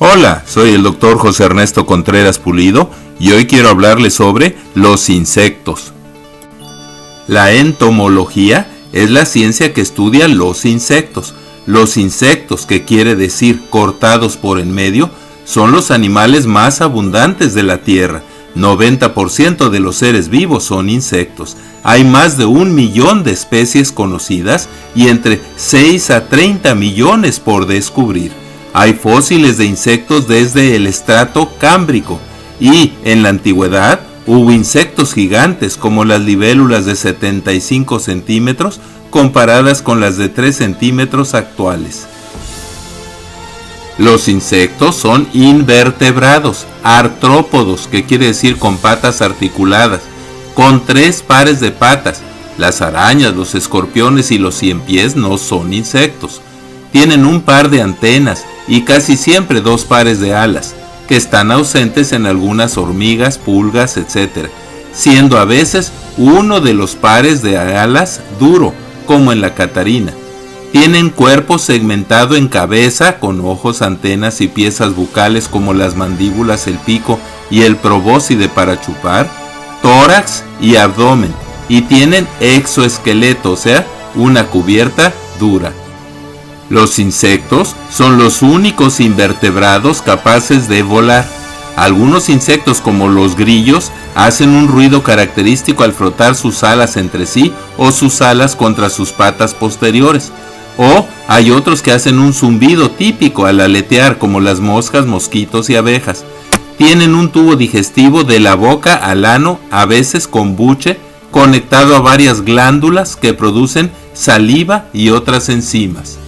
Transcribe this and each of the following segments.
Hola, soy el doctor José Ernesto Contreras Pulido y hoy quiero hablarles sobre los insectos. La entomología es la ciencia que estudia los insectos. Los insectos, que quiere decir cortados por en medio, son los animales más abundantes de la Tierra. 90% de los seres vivos son insectos. Hay más de 1 millón de especies conocidas y entre 6 a 30 millones por descubrir. Hay fósiles de insectos desde el estrato cámbrico y en la antigüedad hubo insectos gigantes como las libélulas de 75 centímetros comparadas con las de 3 centímetros actuales. Los insectos son invertebrados, artrópodos, que quiere decir con patas articuladas, con 3 pares de patas. Las arañas, los escorpiones y los ciempiés no son insectos. Tienen un par de antenas y casi siempre 2 pares de alas, que están ausentes en algunas hormigas, pulgas, etc., siendo a veces uno de los pares de alas duro, como en la catarina. Tienen cuerpo segmentado en cabeza, con ojos, antenas y piezas bucales como las mandíbulas, el pico y el probóscide para chupar, tórax y abdomen, y tienen exoesqueleto, o sea, una cubierta dura. Los insectos son los únicos invertebrados capaces de volar. Algunos insectos, como los grillos, hacen un ruido característico al frotar sus alas entre sí o sus alas contra sus patas posteriores. O hay otros que hacen un zumbido típico al aletear, como las moscas, mosquitos y abejas. Tienen un tubo digestivo de la boca al ano, a veces con buche, conectado a varias glándulas que producen saliva y otras enzimas.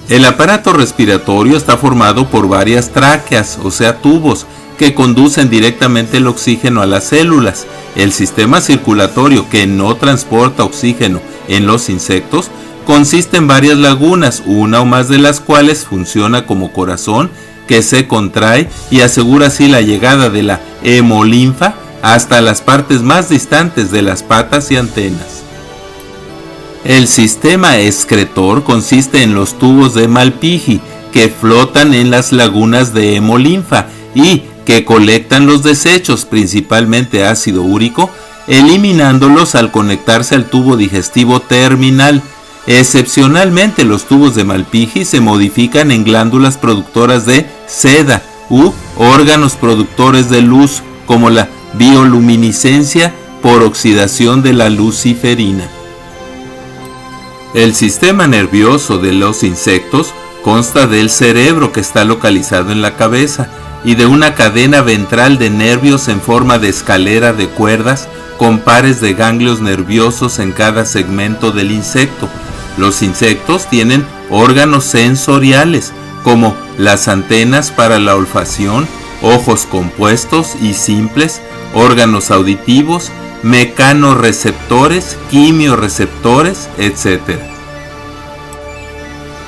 El aparato respiratorio está formado por varias tráqueas, o sea tubos, que conducen directamente el oxígeno a las células. El sistema circulatorio, que no transporta oxígeno en los insectos, consiste en varias lagunas, una o más de las cuales funciona como corazón, que se contrae y asegura así la llegada de la hemolinfa hasta las partes más distantes de las patas y antenas. El sistema excretor consiste en los tubos de Malpighi, que flotan en las lagunas de hemolinfa y que colectan los desechos, principalmente ácido úrico, eliminándolos al conectarse al tubo digestivo terminal. Excepcionalmente, los tubos de Malpighi se modifican en glándulas productoras de seda u órganos productores de luz, como la bioluminiscencia por oxidación de la luciferina. El sistema nervioso de los insectos consta del cerebro, que está localizado en la cabeza, y de una cadena ventral de nervios en forma de escalera de cuerdas con pares de ganglios nerviosos en cada segmento del insecto. Los insectos tienen órganos sensoriales, como las antenas para la olfacción, ojos compuestos y simples, órganos auditivos, mecanorreceptores, quimiorreceptores, etc.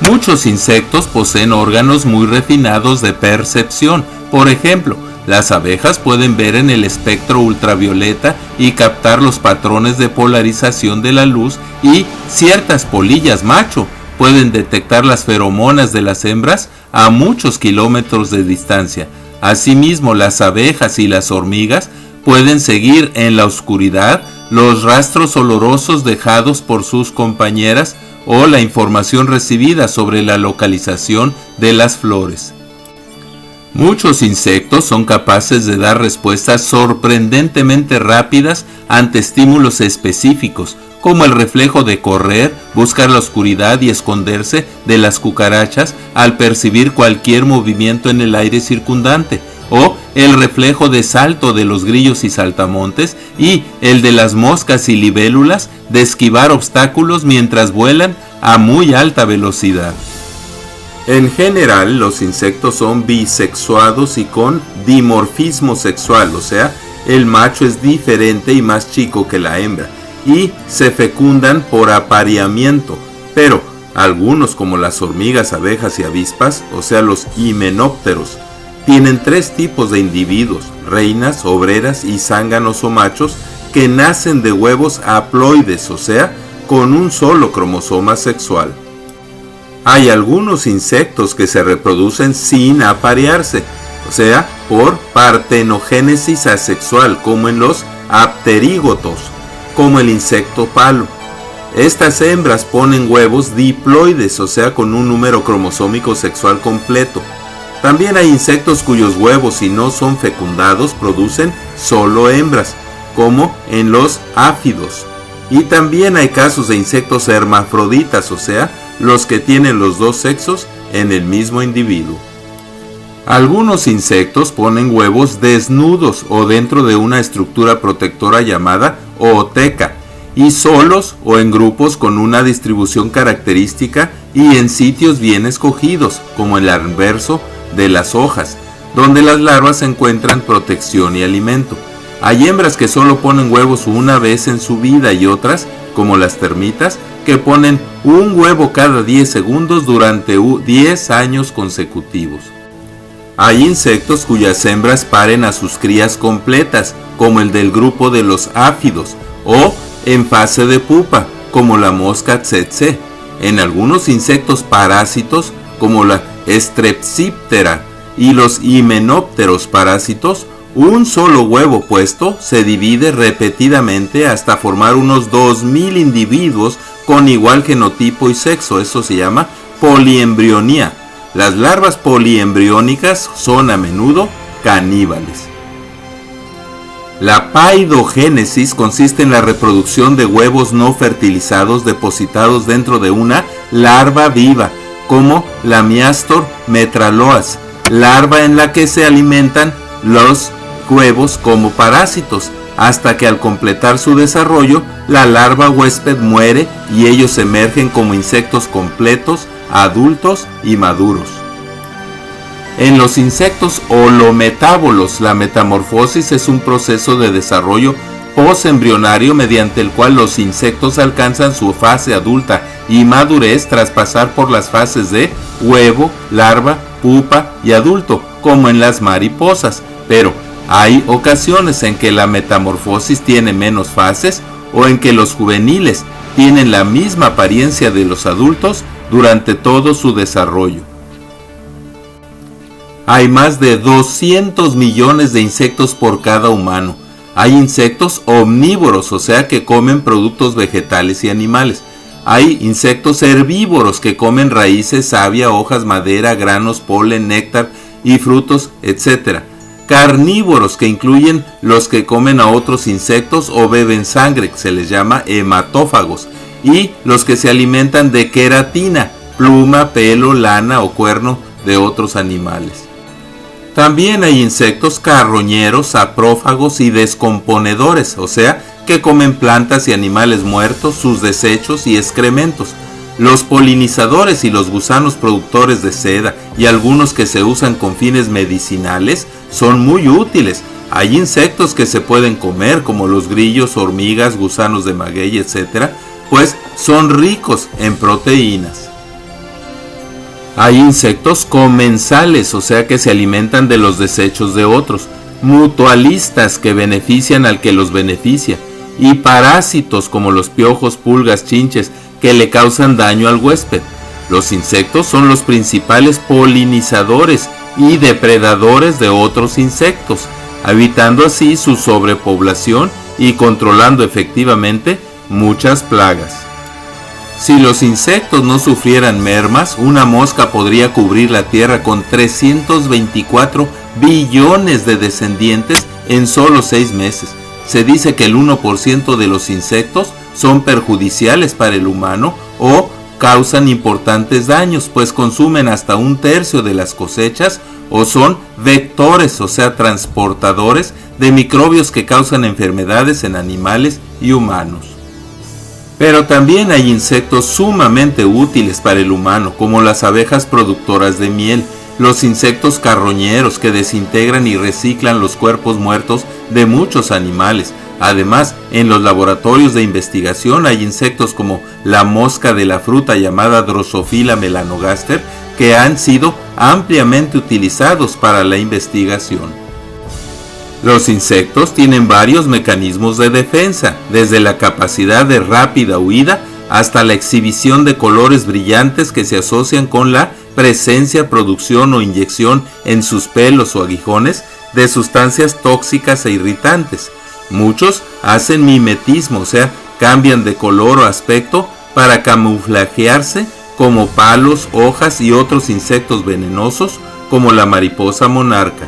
Muchos insectos poseen órganos muy refinados de percepción. Por ejemplo, las abejas pueden ver en el espectro ultravioleta y captar los patrones de polarización de la luz, y ciertas polillas macho pueden detectar las feromonas de las hembras a muchos kilómetros de distancia. Asimismo, las abejas y las hormigas pueden seguir en la oscuridad los rastros olorosos dejados por sus compañeras o la información recibida sobre la localización de las flores. Muchos insectos son capaces de dar respuestas sorprendentemente rápidas ante estímulos específicos, como el reflejo de correr, buscar la oscuridad y esconderse de las cucarachas al percibir cualquier movimiento en el aire circundante, o el reflejo de salto de los grillos y saltamontes, y el de las moscas y libélulas de esquivar obstáculos mientras vuelan a muy alta velocidad. En general, los insectos son bisexuados y con dimorfismo sexual, o sea, el macho es diferente y más chico que la hembra, y se fecundan por apareamiento, pero algunos, como las hormigas, abejas y avispas, o sea los himenópteros, tienen 3 tipos de individuos: reinas, obreras y zánganos o machos, que nacen de huevos haploides, o sea, con un solo cromosoma sexual. Hay algunos insectos que se reproducen sin aparearse, o sea, por partenogénesis asexual, como en los apterígotos, como el insecto palo. Estas hembras ponen huevos diploides, o sea, con un número cromosómico sexual completo. También hay insectos cuyos huevos, si no son fecundados, producen solo hembras, como en los áfidos. Y también hay casos de insectos hermafroditas, o sea, los que tienen los dos sexos en el mismo individuo. Algunos insectos ponen huevos desnudos o dentro de una estructura protectora llamada ooteca, y solos o en grupos con una distribución característica y en sitios bien escogidos, como el anverso de las hojas, donde las larvas encuentran protección y alimento. Hay hembras que solo ponen huevos una vez en su vida y otras, como las termitas, que ponen un huevo cada 10 segundos durante 10 años consecutivos. Hay insectos cuyas hembras paren a sus crías completas, como el del grupo de los áfidos, o en fase de pupa, como la mosca tsetse. En algunos insectos parásitos, como la Strepsiptera y los himenópteros parásitos, un solo huevo puesto se divide repetidamente hasta formar unos 2000 individuos con igual genotipo y sexo. Eso se llama poliembrionía. Las larvas poliembriónicas son a menudo caníbales. La paidogénesis consiste en la reproducción de huevos no fertilizados depositados dentro de una larva viva, como la Miastor metraloas, larva en la que se alimentan los huevos como parásitos, hasta que al completar su desarrollo, la larva huésped muere y ellos emergen como insectos completos, adultos y maduros. En los insectos holometábolos, la metamorfosis es un proceso de desarrollo posembrionario mediante el cual los insectos alcanzan su fase adulta y madurez tras pasar por las fases de huevo, larva, pupa y adulto, como en las mariposas. Pero hay ocasiones en que la metamorfosis tiene menos fases o en que los juveniles tienen la misma apariencia de los adultos durante todo su desarrollo. Hay más de 200 millones de insectos por cada humano. Hay insectos omnívoros, o sea que comen productos vegetales y animales. Hay insectos herbívoros que comen raíces, savia, hojas, madera, granos, polen, néctar y frutos, etc. Carnívoros, que incluyen los que comen a otros insectos o beben sangre, que se les llama hematófagos. Y los que se alimentan de queratina, pluma, pelo, lana o cuerno de otros animales. También hay insectos carroñeros, saprófagos y descomponedores, o sea, que comen plantas y animales muertos, sus desechos y excrementos. Los polinizadores y los gusanos productores de seda y algunos que se usan con fines medicinales son muy útiles. Hay insectos que se pueden comer, como los grillos, hormigas, gusanos de maguey, etc., pues son ricos en proteínas. Hay insectos comensales, o sea que se alimentan de los desechos de otros, mutualistas que benefician al que los beneficia, y parásitos como los piojos, pulgas, chinches que le causan daño al huésped. Los insectos son los principales polinizadores y depredadores de otros insectos, evitando así su sobrepoblación y controlando efectivamente muchas plagas. Si los insectos no sufrieran mermas, una mosca podría cubrir la Tierra con 324 billones de descendientes en solo 6 meses. Se dice que el 1% de los insectos son perjudiciales para el humano o causan importantes daños, pues consumen hasta 1/3 de las cosechas o son vectores, o sea, transportadores de microbios que causan enfermedades en animales y humanos. Pero también hay insectos sumamente útiles para el humano, como las abejas productoras de miel, los insectos carroñeros que desintegran y reciclan los cuerpos muertos de muchos animales. Además, en los laboratorios de investigación hay insectos como la mosca de la fruta llamada Drosophila melanogaster, que han sido ampliamente utilizados para la investigación. Los insectos tienen varios mecanismos de defensa, desde la capacidad de rápida huida hasta la exhibición de colores brillantes que se asocian con la presencia, producción o inyección en sus pelos o aguijones de sustancias tóxicas e irritantes. Muchos hacen mimetismo, o sea, cambian de color o aspecto para camuflajearse como palos, hojas y otros insectos venenosos como la mariposa monarca.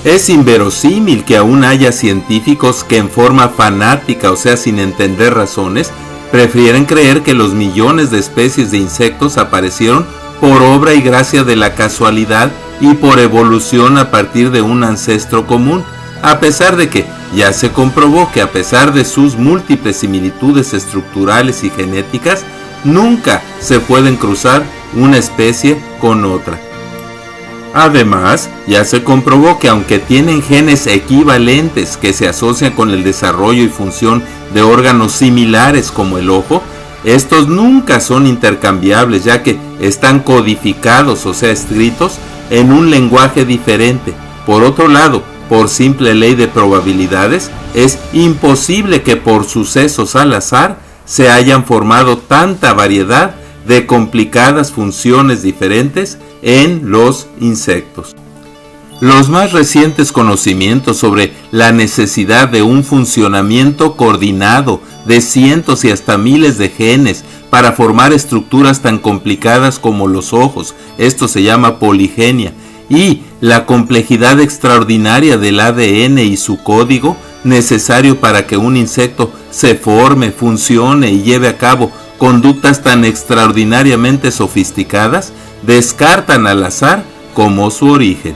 Es inverosímil que aún haya científicos que en forma fanática, o sea, sin entender razones, prefieren creer que los millones de especies de insectos aparecieron por obra y gracia de la casualidad y por evolución a partir de un ancestro común, a pesar de que ya se comprobó que a pesar de sus múltiples similitudes estructurales y genéticas, nunca se pueden cruzar una especie con otra. Además, ya se comprobó que aunque tienen genes equivalentes que se asocian con el desarrollo y función de órganos similares como el ojo, estos nunca son intercambiables, ya que están codificados, o sea, escritos en un lenguaje diferente. Por otro lado, por simple ley de probabilidades, es imposible que por sucesos al azar se hayan formado tanta variedad de complicadas funciones diferentes en los insectos. Los más recientes conocimientos sobre la necesidad de un funcionamiento coordinado de cientos y hasta miles de genes para formar estructuras tan complicadas como los ojos, esto se llama poligenia, y la complejidad extraordinaria del ADN y su código necesario para que un insecto se forme, funcione y lleve a cabo conductas tan extraordinariamente sofisticadas, descartan al azar como su origen.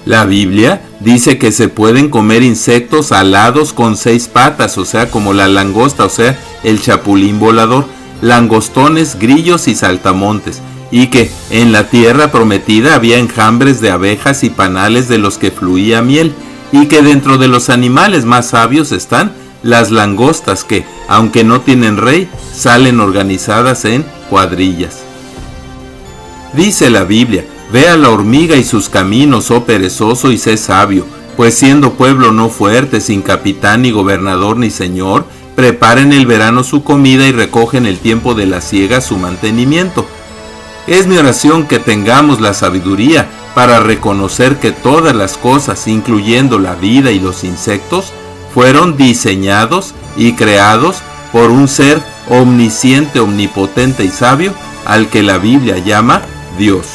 La Biblia dice que se pueden comer insectos alados con 6 patas, o sea, como la langosta, o sea, el chapulín volador, langostones, grillos y saltamontes, y que en la tierra prometida había enjambres de abejas y panales de los que fluía miel, y que dentro de los animales más sabios están las langostas que, aunque no tienen rey, salen organizadas en cuadrillas. Dice la Biblia: ve a la hormiga y sus caminos, oh perezoso, y sé sabio, pues siendo pueblo no fuerte, sin capitán ni gobernador ni señor, prepara en el verano su comida y recoge en el tiempo de la siega su mantenimiento. Es mi oración que tengamos la sabiduría para reconocer que todas las cosas, incluyendo la vida y los insectos, fueron diseñados y creados por un ser omnisciente, omnipotente y sabio, al que la Biblia llama Dios.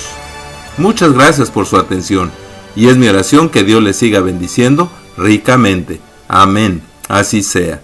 Muchas gracias por su atención, y es mi oración que Dios les siga bendiciendo ricamente. Amén. Así sea.